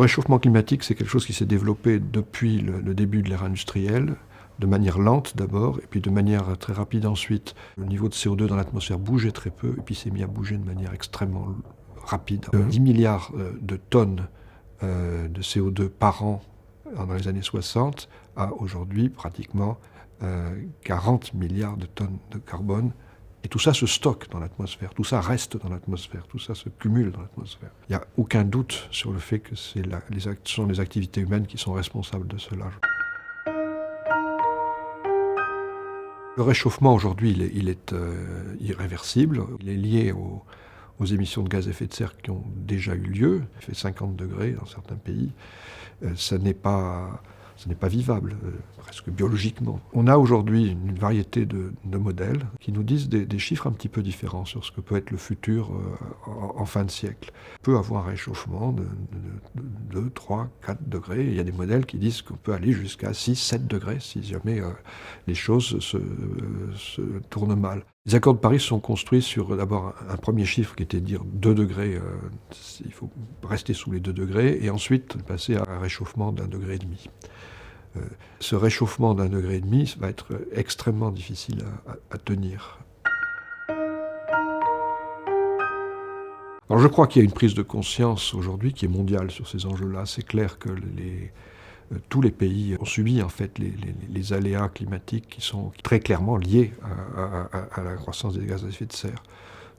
Le réchauffement climatique, c'est quelque chose qui s'est développé depuis le début de l'ère industrielle, de manière lente d'abord, et puis de manière très rapide ensuite. Le niveau de CO2 dans l'atmosphère bougeait très peu, et puis s'est mis à bouger de manière extrêmement rapide. 10 milliards de tonnes de CO2 par an dans les années 60 à aujourd'hui pratiquement 40 milliards de tonnes de carbone. Et tout ça se stocke dans l'atmosphère, tout ça reste dans l'atmosphère, tout ça se cumule dans l'atmosphère. Il n'y a aucun doute sur le fait que ce sont les activités humaines qui sont responsables de cela. Le réchauffement aujourd'hui, il est irréversible. Il est lié aux émissions de gaz à effet de serre qui ont déjà eu lieu. Il fait 50 degrés dans certains pays. Ce n'est pas vivable, presque biologiquement. On a aujourd'hui une variété de modèles qui nous disent des chiffres un petit peu différents sur ce que peut être le futur en fin de siècle. On peut avoir un réchauffement de 2, 3, 4 degrés. Il y a des modèles qui disent qu'on peut aller jusqu'à 6, 7 degrés si jamais les choses se tournent mal. Les accords de Paris sont construits sur d'abord un premier chiffre qui était de dire 2 degrés, il faut rester sous les 2 degrés, et ensuite passer à un réchauffement d'1,5 degré. Ce réchauffement d'1,5 degré va être extrêmement difficile à tenir. Alors je crois qu'il y a une prise de conscience aujourd'hui qui est mondiale sur ces enjeux-là. C'est clair que tous les pays ont subi en fait les aléas climatiques qui sont très clairement liés à la croissance des gaz à effet de serre.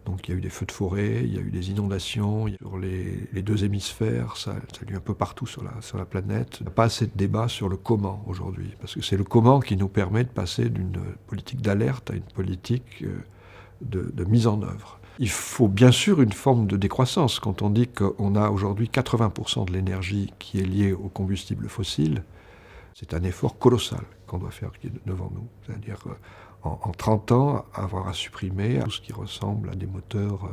Donc il y a eu des feux de forêt, il y a eu des inondations sur les deux hémisphères, ça a lieu un peu partout sur la planète. Il n'y a pas assez de débat sur le comment aujourd'hui, parce que c'est le comment qui nous permet de passer d'une politique d'alerte à une politique de mise en œuvre. Il faut bien sûr une forme de décroissance. Quand on dit qu'on a aujourd'hui 80% de l'énergie qui est liée aux combustibles fossiles, c'est un effort colossal qu'on doit faire qui est devant nous. C'est-à-dire en 30 ans, avoir à supprimer tout ce qui ressemble à des moteurs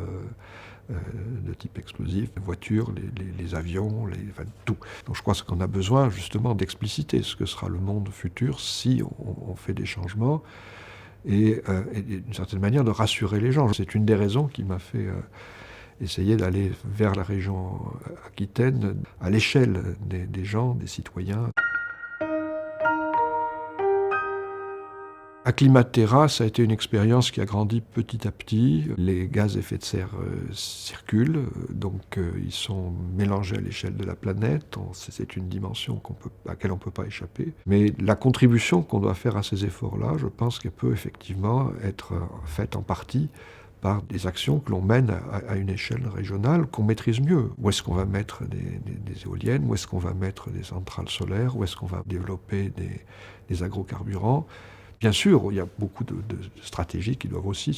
de type explosif, les voitures, les avions, enfin, tout. Donc je crois qu'on a besoin justement d'expliciter ce que sera le monde futur si on fait des changements et d'une certaine manière de rassurer les gens. C'est une des raisons qui m'a fait essayer d'aller vers la région Aquitaine à l'échelle des gens, des citoyens. Acclimatera, ça a été une expérience qui a grandi petit à petit. Les gaz à effet de serre circulent, donc ils sont mélangés à l'échelle de la planète. C'est une dimension à laquelle on ne peut pas échapper. Mais la contribution qu'on doit faire à ces efforts-là, je pense qu'elle peut effectivement être faite en partie par des actions que l'on mène à une échelle régionale qu'on maîtrise mieux. Où est-ce qu'on va mettre des éoliennes? Où est-ce qu'on va mettre des centrales solaires? Où est-ce qu'on va développer des agrocarburants? Bien sûr, il y a beaucoup de stratégies qui doivent aussi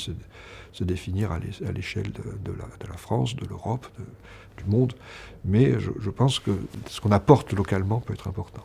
se définir à l'échelle de la France, de l'Europe, du monde, mais je pense que ce qu'on apporte localement peut être important.